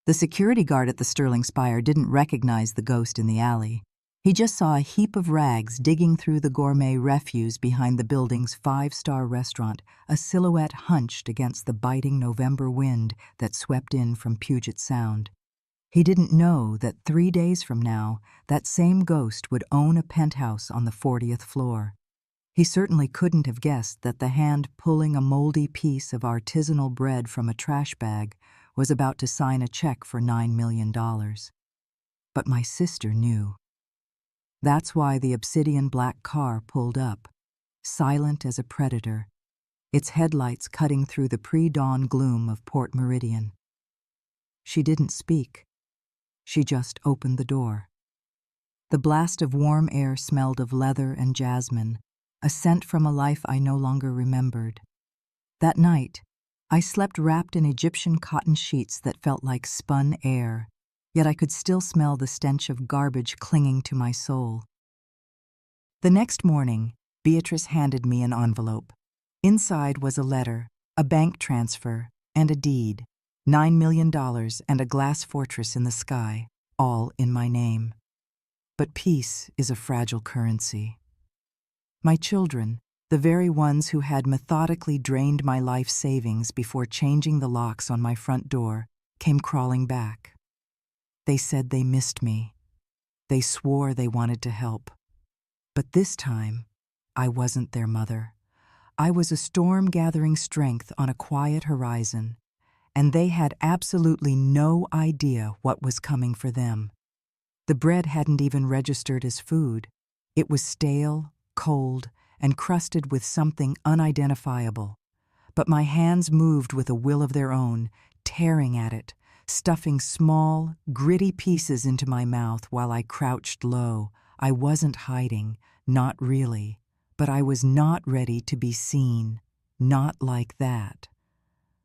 The security guard at the Sterling Spire didn't recognize the ghost in the alley. He just saw a heap of rags digging through the gourmet refuse behind the building's five-star restaurant, a silhouette hunched against the biting November wind that swept in from Puget Sound. He didn't know that 3 days from now, that same ghost would own a penthouse on the 40th floor. He certainly couldn't have guessed that the hand pulling a moldy piece of artisanal bread from a trash bag was about to sign a check for $9 million. But my sister knew. That's why the obsidian black car pulled up, silent as a predator, its headlights cutting through the pre-dawn gloom of Port Meridian. She didn't speak. She just opened the door. The blast of warm air smelled of leather and jasmine, a scent from a life I no longer remembered. That night, I slept wrapped in Egyptian cotton sheets that felt like spun air, yet I could still smell the stench of garbage clinging to my soul. The next morning, Beatrice handed me an envelope. Inside was a letter, a bank transfer, and a deed, $9 million and a glass fortress in the sky, all in my name. But peace is a fragile currency. My children, the very ones who had methodically drained my life savings before changing the locks on my front door, came crawling back. They said they missed me. They swore they wanted to help. But this time, I wasn't their mother. I was a storm gathering strength on a quiet horizon, and they had absolutely no idea what was coming for them. The bread hadn't even registered as food. It was stale, cold, and crusted with something unidentifiable. But my hands moved with a will of their own, tearing at it, stuffing small, gritty pieces into my mouth while I crouched low. I wasn't hiding, not really, but I was not ready to be seen, not like that.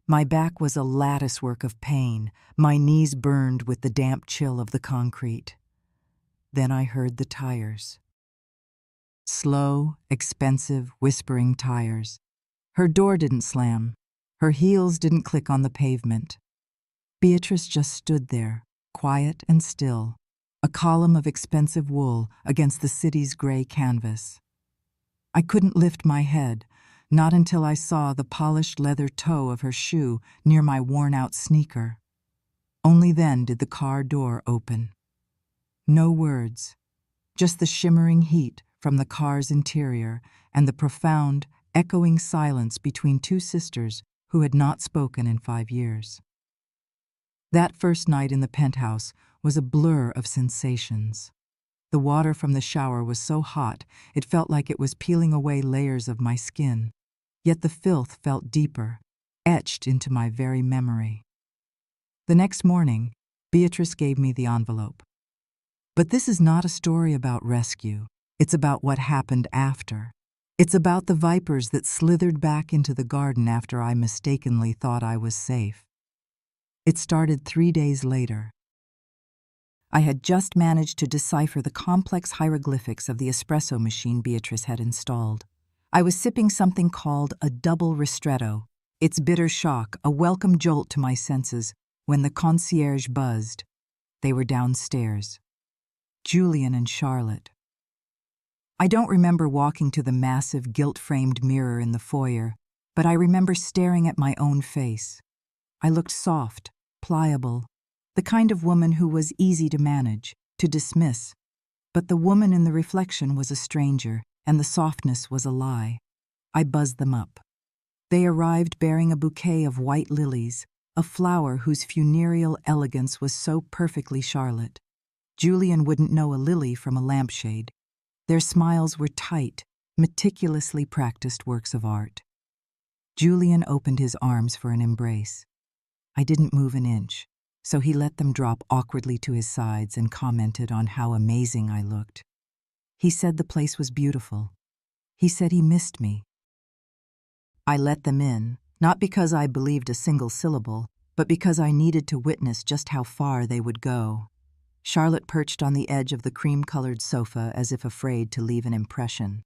My back was a latticework of pain, my knees burned with the damp chill of the concrete. Then I heard the tires. Slow, expensive, whispering tires. Her door didn't slam. Her heels didn't click on the pavement. Beatrice just stood there, quiet and still, a column of expensive wool against the city's gray canvas. I couldn't lift my head, not until I saw the polished leather toe of her shoe near my worn-out sneaker. Only then did the car door open. No words, just the shimmering heat from the car's interior and the profound, echoing silence between two sisters who had not spoken in 5 years. That first night in the penthouse was a blur of sensations. The water from the shower was so hot it felt like it was peeling away layers of my skin, yet the filth felt deeper, etched into my very memory. The next morning, Beatrice gave me the envelope. But this is not a story about rescue. It's about what happened after. It's about the vipers that slithered back into the garden after I mistakenly thought I was safe. It started 3 days later. I had just managed to decipher the complex hieroglyphics of the espresso machine Beatrice had installed. I was sipping something called a double ristretto, its bitter shock a welcome jolt to my senses, when the concierge buzzed. They were downstairs. Julian and Charlotte. I don't remember walking to the massive gilt-framed mirror in the foyer, but I remember staring at my own face. I looked soft, pliable, the kind of woman who was easy to manage, to dismiss. But the woman in the reflection was a stranger, and the softness was a lie. I buzzed them up. They arrived bearing a bouquet of white lilies, a flower whose funereal elegance was so perfectly Charlotte. Julian wouldn't know a lily from a lampshade. Their smiles were tight, meticulously practiced works of art. Julian opened his arms for an embrace. I didn't move an inch, so he let them drop awkwardly to his sides and commented on how amazing I looked. He said the place was beautiful. He said he missed me. I let them in, not because I believed a single syllable, but because I needed to witness just how far they would go. Charlotte perched on the edge of the cream-colored sofa as if afraid to leave an impression.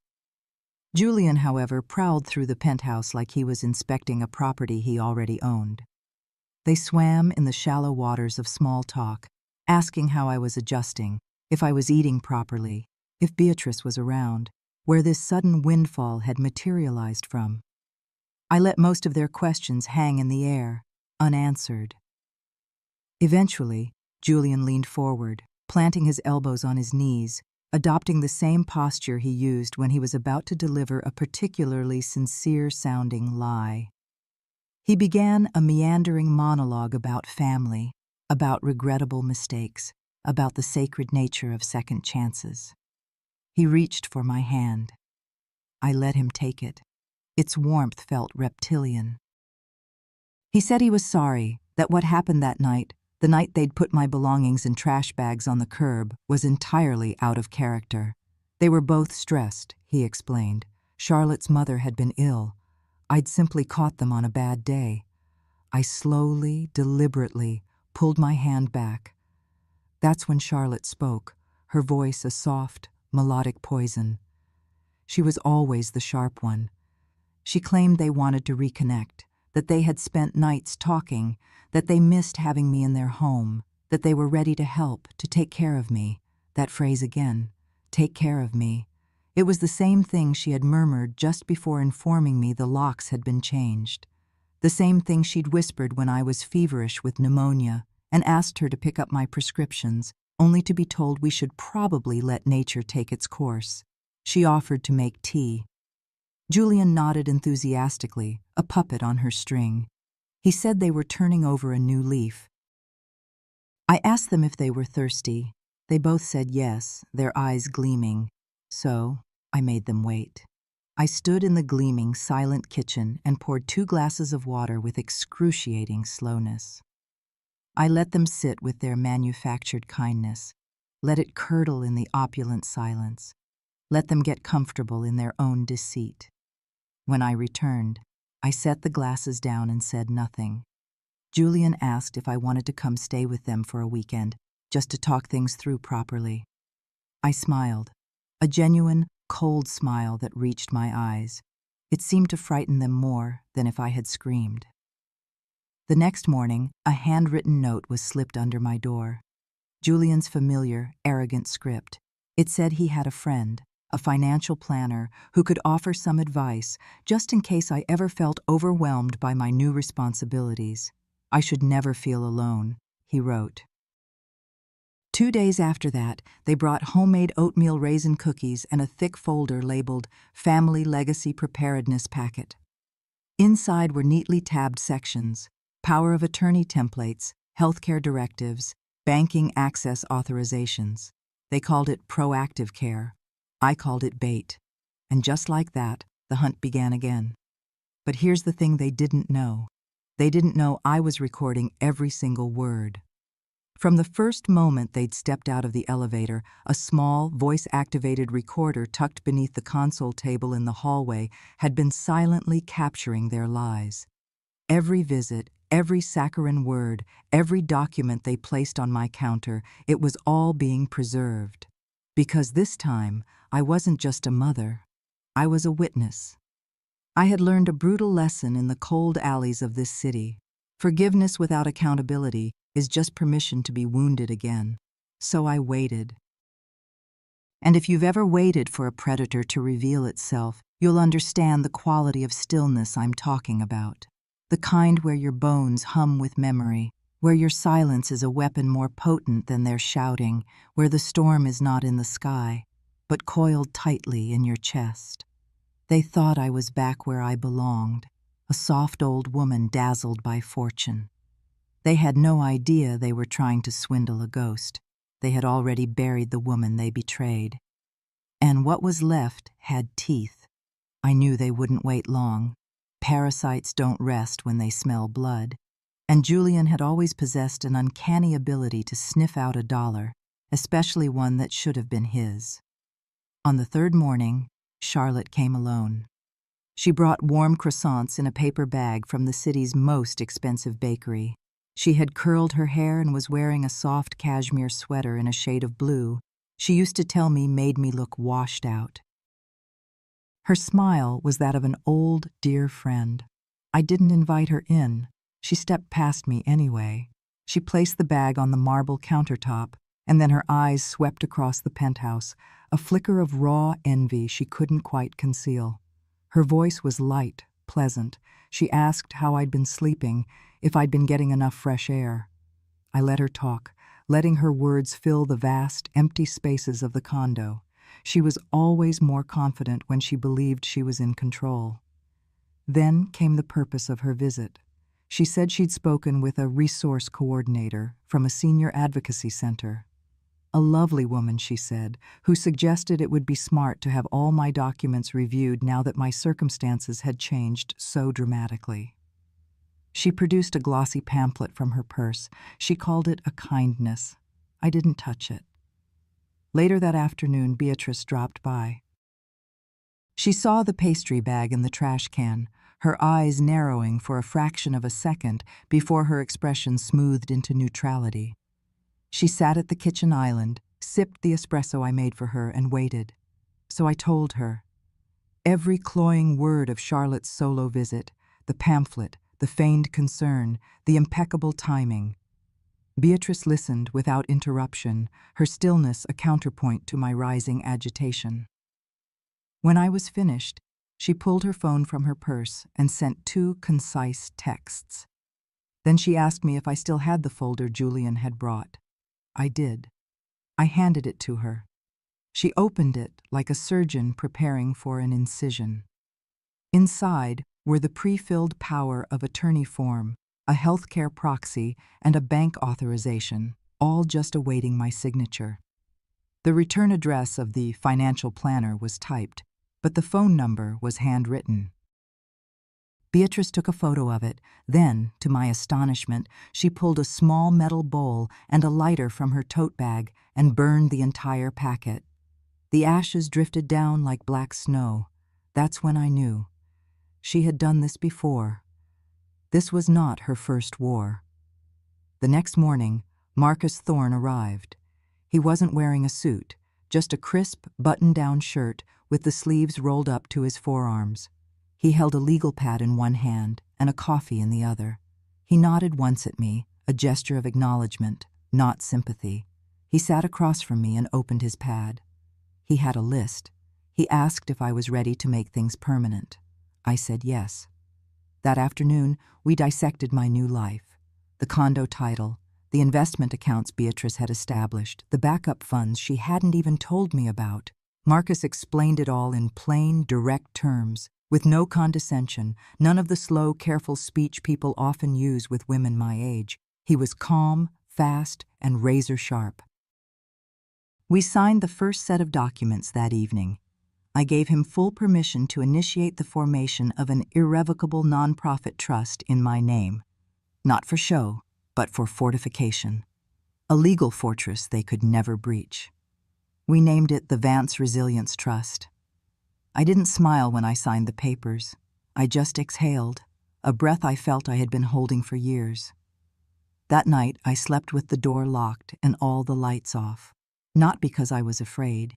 Julian, however, prowled through the penthouse like he was inspecting a property he already owned. They swam in the shallow waters of small talk, asking how I was adjusting, if I was eating properly, if Beatrice was around, where this sudden windfall had materialized from. I let most of their questions hang in the air, unanswered. Eventually, Julian leaned forward, planting his elbows on his knees, adopting the same posture he used when he was about to deliver a particularly sincere-sounding lie. He began a meandering monologue about family, about regrettable mistakes, about the sacred nature of second chances. He reached for my hand. I let him take it. Its warmth felt reptilian. He said he was sorry, that what happened that night, the night they'd put my belongings in trash bags on the curb, was entirely out of character. They were both stressed, he explained. Charlotte's mother had been ill. I'd simply caught them on a bad day. I slowly, deliberately pulled my hand back. That's when Charlotte spoke, her voice a soft, melodic poison. She was always the sharp one. She claimed they wanted to reconnect, that they had spent nights talking, that they missed having me in their home, that they were ready to help, to take care of me. That phrase again, take care of me. It was the same thing she had murmured just before informing me the locks had been changed. The same thing she'd whispered when I was feverish with pneumonia and asked her to pick up my prescriptions, only to be told we should probably let nature take its course. She offered to make tea. Julian nodded enthusiastically, a puppet on her string. He said they were turning over a new leaf. I asked them if they were thirsty. They both said yes, their eyes gleaming. So I made them wait. I stood in the gleaming, silent kitchen and poured 2 glasses of water with excruciating slowness. I let them sit with their manufactured kindness, let it curdle in the opulent silence, let them get comfortable in their own deceit. When I returned, I set the glasses down and said nothing. Julian asked if I wanted to come stay with them for a weekend, just to talk things through properly. I smiled, a genuine, cold smile that reached my eyes. It seemed to frighten them more than if I had screamed. The next morning, a handwritten note was slipped under my door. Julian's familiar, arrogant script. It said he had a friend, a financial planner, who could offer some advice, just in case I ever felt overwhelmed by my new responsibilities. I should never feel alone, he wrote. 2 days after that, they brought homemade oatmeal raisin cookies and a thick folder labeled Family Legacy Preparedness Packet. Inside were neatly tabbed sections: power of attorney templates, healthcare directives, banking access authorizations. They called it proactive care. I called it bait. And just like that, the hunt began again. But here's the thing they didn't know. They didn't know I was recording every single word. From the first moment they'd stepped out of the elevator, a small, voice-activated recorder tucked beneath the console table in the hallway had been silently capturing their lies. Every visit, every saccharine word, every document they placed on my counter, it was all being preserved. Because this time, I wasn't just a mother. I was a witness. I had learned a brutal lesson in the cold alleys of this city. Forgiveness without accountability is just permission to be wounded again. So I waited. And if you've ever waited for a predator to reveal itself, you'll understand the quality of stillness I'm talking about. The kind where your bones hum with memory, where your silence is a weapon more potent than their shouting, where the storm is not in the sky, but coiled tightly in your chest. They thought I was back where I belonged, a soft old woman dazzled by fortune. They had no idea they were trying to swindle a ghost. They had already buried the woman they betrayed. And what was left had teeth. I knew they wouldn't wait long. Parasites don't rest when they smell blood. And Julian had always possessed an uncanny ability to sniff out a dollar, especially one that should have been his. On the 3rd morning, Charlotte came alone. She brought warm croissants in a paper bag from the city's most expensive bakery. She had curled her hair and was wearing a soft cashmere sweater in a shade of blue she used to tell me made me look washed out. Her smile was that of an old, dear friend. I didn't invite her in. She stepped past me anyway. She placed the bag on the marble countertop, and then her eyes swept across the penthouse, a flicker of raw envy she couldn't quite conceal. Her voice was light, pleasant. She asked how I'd been sleeping, if I'd been getting enough fresh air. I let her talk, letting her words fill the vast, empty spaces of the condo. She was always more confident when she believed she was in control. Then came the purpose of her visit. She said she'd spoken with a resource coordinator from a senior advocacy center. A lovely woman, she said, who suggested it would be smart to have all my documents reviewed now that my circumstances had changed so dramatically. She produced a glossy pamphlet from her purse. She called it a kindness. I didn't touch it. Later that afternoon, Beatrice dropped by. She saw the pastry bag in the trash can, her eyes narrowing for a fraction of a second before her expression smoothed into neutrality. She sat at the kitchen island, sipped the espresso I made for her, and waited. So I told her. Every cloying word of Charlotte's solo visit, the pamphlet, the feigned concern, the impeccable timing. Beatrice listened without interruption, her stillness a counterpoint to my rising agitation. When I was finished, she pulled her phone from her purse and sent 2 concise texts. Then she asked me if I still had the folder Julian had brought. I did. I handed it to her. She opened it like a surgeon preparing for an incision. Inside were the pre-filled power of attorney form, a healthcare proxy, and a bank authorization, all just awaiting my signature. The return address of the financial planner was typed, but the phone number was handwritten. Beatrice took a photo of it. Then, to my astonishment, she pulled a small metal bowl and a lighter from her tote bag and burned the entire packet. The ashes drifted down like black snow. That's when I knew. She had done this before. This was not her first war. The next morning, Marcus Thorne arrived. He wasn't wearing a suit, just a crisp, button-down shirt with the sleeves rolled up to his forearms. He held a legal pad in one hand and a coffee in the other. He nodded once at me, a gesture of acknowledgement, not sympathy. He sat across from me and opened his pad. He had a list. He asked if I was ready to make things permanent. I said yes. That afternoon, we dissected my new life. The condo title, the investment accounts Beatrice had established, the backup funds she hadn't even told me about. Marcus explained it all in plain, direct terms, with no condescension, none of the slow, careful speech people often use with women my age. He was calm, fast, and razor-sharp. We signed the first set of documents that evening. I gave him full permission to initiate the formation of an irrevocable nonprofit trust in my name. Not for show, but for fortification. A legal fortress they could never breach. We named it the Vance Resilience Trust. I didn't smile when I signed the papers. I just exhaled, a breath I felt I had been holding for years. That night, I slept with the door locked and all the lights off. Not because I was afraid,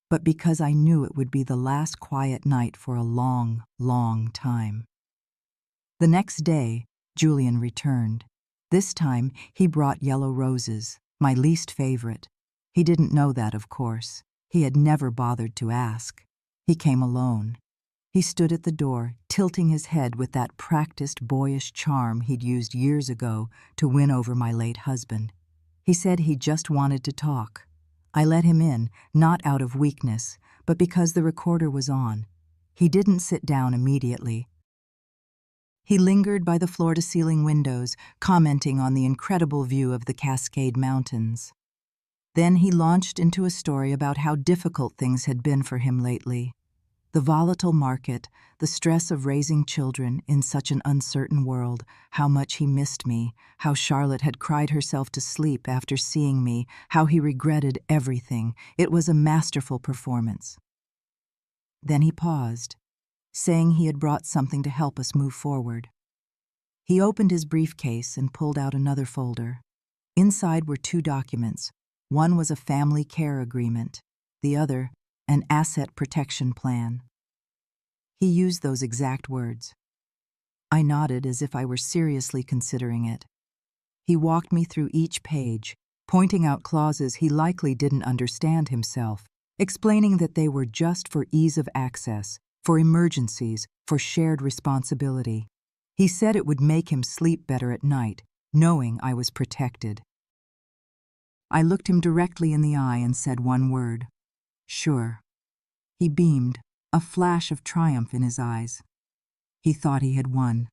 but because I knew it would be the last quiet night for a long, long time. The next day, Julian returned. This time, he brought yellow roses, my least favorite. He didn't know that, of course. He had never bothered to ask. He came alone. He stood at the door, tilting his head with that practiced boyish charm he'd used years ago to win over my late husband. He said he just wanted to talk. I let him in, not out of weakness, but because the recorder was on. He didn't sit down immediately. He lingered by the floor-to-ceiling windows, commenting on the incredible view of the Cascade Mountains. Then he launched into a story about how difficult things had been for him lately. The volatile market, the stress of raising children in such an uncertain world, how much he missed me, how Charlotte had cried herself to sleep after seeing me, how he regretted everything. It was a masterful performance. Then he paused, saying he had brought something to help us move forward. He opened his briefcase and pulled out another folder. Inside were 2 documents. One was a family care agreement, the other, an asset protection plan. He used those exact words. I nodded as if I were seriously considering it. He walked me through each page, pointing out clauses he likely didn't understand himself, explaining that they were just for ease of access, for emergencies, for shared responsibility. He said it would make him sleep better at night, knowing I was protected. I looked him directly in the eye and said one word: "Sure." He beamed, a flash of triumph in his eyes. He thought he had won.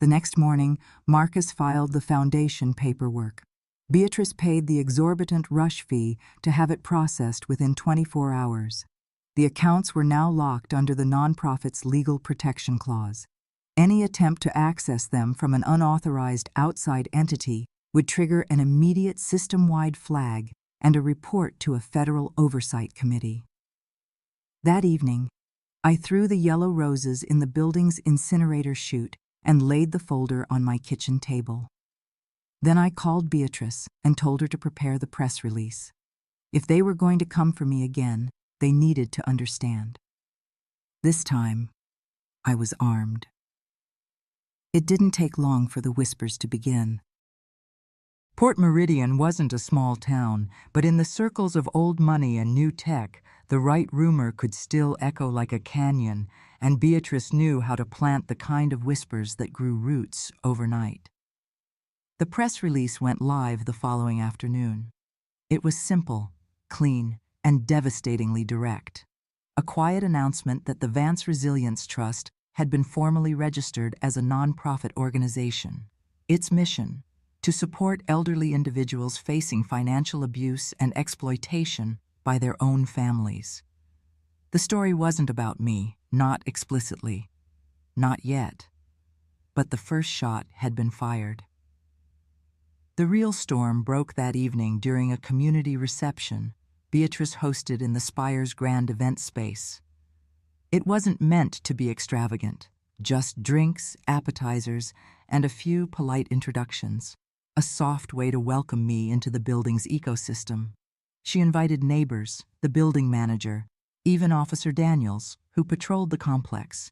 The next morning, Marcus filed the foundation paperwork. Beatrice paid the exorbitant rush fee to have it processed within 24 hours. The accounts were now locked under the nonprofit's legal protection clause. Any attempt to access them from an unauthorized outside entity would trigger an immediate system-wide flag and a report to a federal oversight committee. That evening, I threw the yellow roses in the building's incinerator chute and laid the folder on my kitchen table. Then I called Beatrice and told her to prepare the press release. If they were going to come for me again, they needed to understand. This time, I was armed. It didn't take long for the whispers to begin. Port Meridian wasn't a small town, but in the circles of old money and new tech, the right rumor could still echo like a canyon, and Beatrice knew how to plant the kind of whispers that grew roots overnight. The press release went live the following afternoon. It was simple, clean, and devastatingly direct. A quiet announcement that the Vance Resilience Trust had been formally registered as a nonprofit organization. Its mission: to support elderly individuals facing financial abuse and exploitation by their own families. The story wasn't about me, not explicitly. Not yet. But the first shot had been fired. The real storm broke that evening during a community reception Beatrice hosted in the Spire's grand event space. It wasn't meant to be extravagant, just drinks, appetizers, and a few polite introductions, a soft way to welcome me into the building's ecosystem. She invited neighbors, the building manager, even Officer Daniels, who patrolled the complex.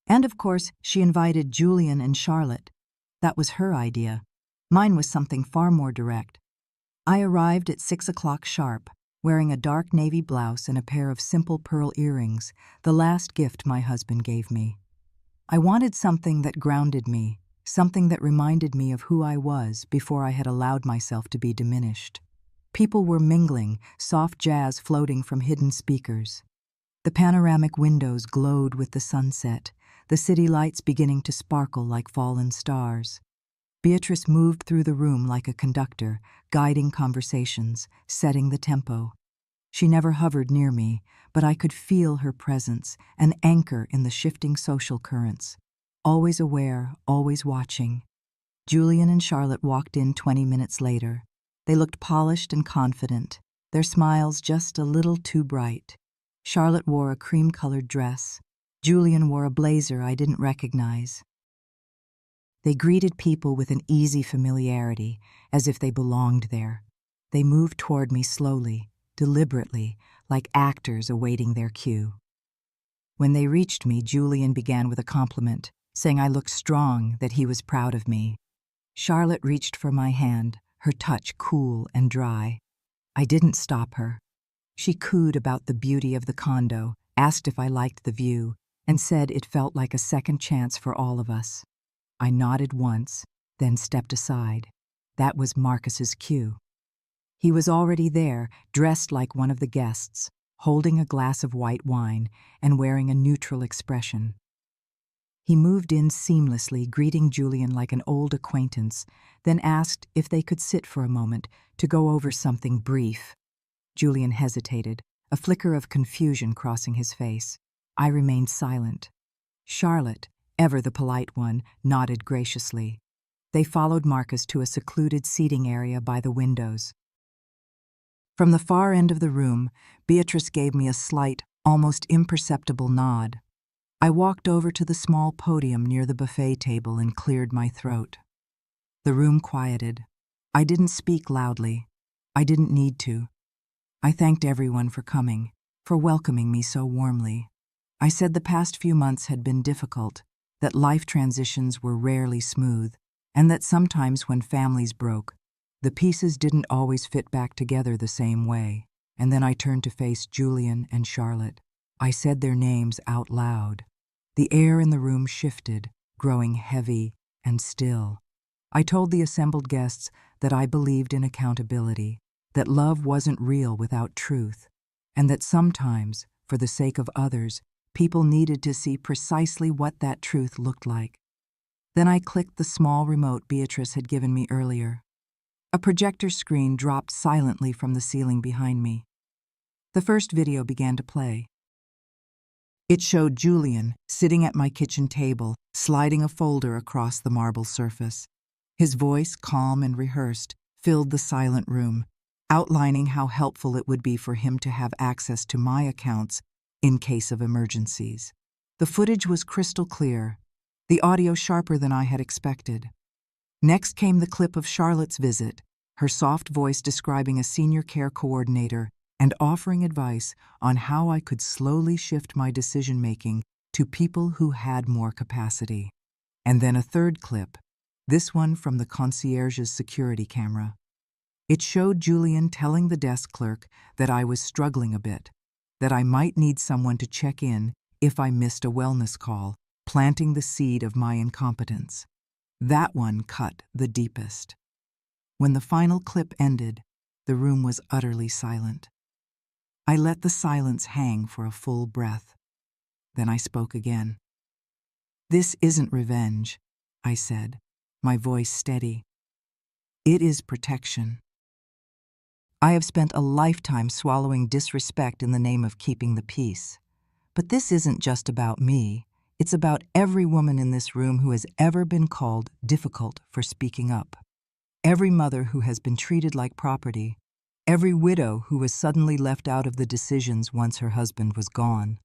And of course, she invited Julian and Charlotte. That was her idea. Mine was something far more direct. I arrived at 6 o'clock sharp, wearing a dark navy blouse and a pair of simple pearl earrings, the last gift my husband gave me. I wanted something that grounded me, something that reminded me of who I was before I had allowed myself to be diminished. People were mingling, soft jazz floating from hidden speakers. The panoramic windows glowed with the sunset, the city lights beginning to sparkle like fallen stars. Beatrice moved through the room like a conductor, guiding conversations, setting the tempo. She never hovered near me, but I could feel her presence, an anchor in the shifting social currents. Always aware, always watching. Julian and Charlotte walked in 20 minutes later. They looked polished and confident, their smiles just a little too bright. Charlotte wore a cream-colored dress. Julian wore a blazer I didn't recognize. They greeted people with an easy familiarity, as if they belonged there. They moved toward me slowly, deliberately, like actors awaiting their cue. When they reached me, Julian began with a compliment, saying I looked strong, that he was proud of me. Charlotte reached for my hand, her touch cool and dry. I didn't stop her. She cooed about the beauty of the condo, asked if I liked the view, and said it felt like a second chance for all of us. I nodded once, then stepped aside. That was Marcus's cue. He was already there, dressed like one of the guests, holding a glass of white wine and wearing a neutral expression. He moved in seamlessly, greeting Julian like an old acquaintance, then asked if they could sit for a moment to go over something brief. Julian hesitated, a flicker of confusion crossing his face. I remained silent. Charlotte, ever the polite one, nodded graciously. They followed Marcus to a secluded seating area by the windows. From the far end of the room, Beatrice gave me a slight, almost imperceptible nod. I walked over to the small podium near the buffet table and cleared my throat. The room quieted. I didn't speak loudly. I didn't need to. I thanked everyone for coming, for welcoming me so warmly. I said the past few months had been difficult, that life transitions were rarely smooth, and that sometimes when families broke, the pieces didn't always fit back together the same way. And then I turned to face Julian and Charlotte. I said their names out loud. The air in the room shifted, growing heavy and still. I told the assembled guests that I believed in accountability, that love wasn't real without truth, and that sometimes, for the sake of others, people needed to see precisely what that truth looked like. Then I clicked the small remote Beatrice had given me earlier. A projector screen dropped silently from the ceiling behind me. The first video began to play. It showed Julian sitting at my kitchen table, sliding a folder across the marble surface. His voice, calm and rehearsed, filled the silent room, outlining how helpful it would be for him to have access to my accounts in case of emergencies. The footage was crystal clear, the audio sharper than I had expected. Next came the clip of Charlotte's visit, her soft voice describing a senior care coordinator and offering advice on how I could slowly shift my decision-making to people who had more capacity. And then a third clip, this one from the concierge's security camera. It showed Julian telling the desk clerk that I was struggling a bit, that I might need someone to check in if I missed a wellness call, planting the seed of my incompetence. That one cut the deepest. When the final clip ended, the room was utterly silent. I let the silence hang for a full breath. Then I spoke again. "This isn't revenge," I said, my voice steady. "It is protection. I have spent a lifetime swallowing disrespect in the name of keeping the peace. But this isn't just about me. It's about every woman in this room who has ever been called difficult for speaking up. Every mother who has been treated like property. Every widow who was suddenly left out of the decisions once her husband was gone."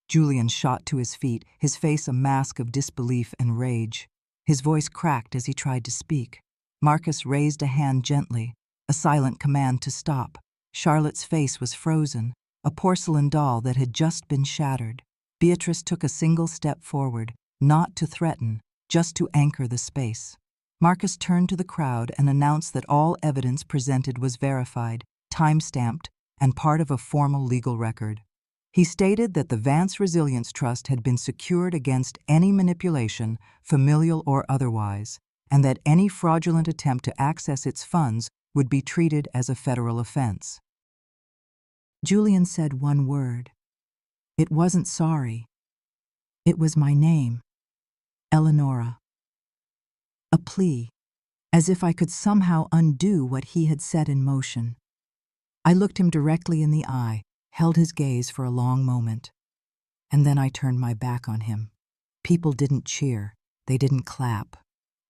Julian shot to his feet, his face a mask of disbelief and rage. His voice cracked as he tried to speak. Marcus raised a hand gently, a silent command to stop. Charlotte's face was frozen, a porcelain doll that had just been shattered. Beatrice took a single step forward, not to threaten, just to anchor the space. Marcus turned to the crowd and announced that all evidence presented was verified, time-stamped, and part of a formal legal record. He stated that the Vance Resilience Trust had been secured against any manipulation, familial or otherwise, and that any fraudulent attempt to access its funds would be treated as a federal offense. Julian said one word. It wasn't sorry. It was my name, Eleonora. A plea, as if I could somehow undo what he had set in motion. I looked him directly in the eye, held his gaze for a long moment, and then I turned my back on him. People didn't cheer, they didn't clap.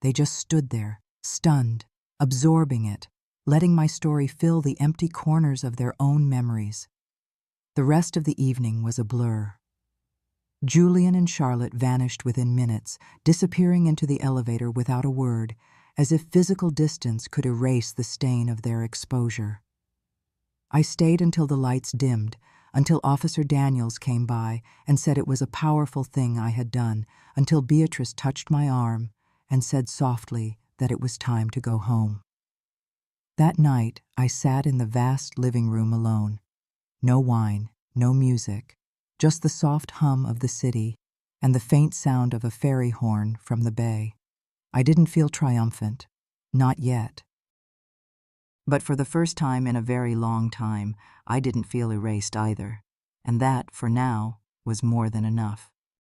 They just stood there, stunned, absorbing it, letting my story fill the empty corners of their own memories. The rest of the evening was a blur. Julian and Charlotte vanished within minutes, disappearing into the elevator without a word, as if physical distance could erase the stain of their exposure. I stayed until the lights dimmed, until Officer Daniels came by and said it was a powerful thing I had done, until Beatrice touched my arm and said softly that it was time to go home. That night, I sat in the vast living room alone. No wine, no music, just the soft hum of the city and the faint sound of a ferry horn from the bay. I didn't feel triumphant, not yet. But for the first time in a very long time, I didn't feel erased either, and that, for now, was more than enough.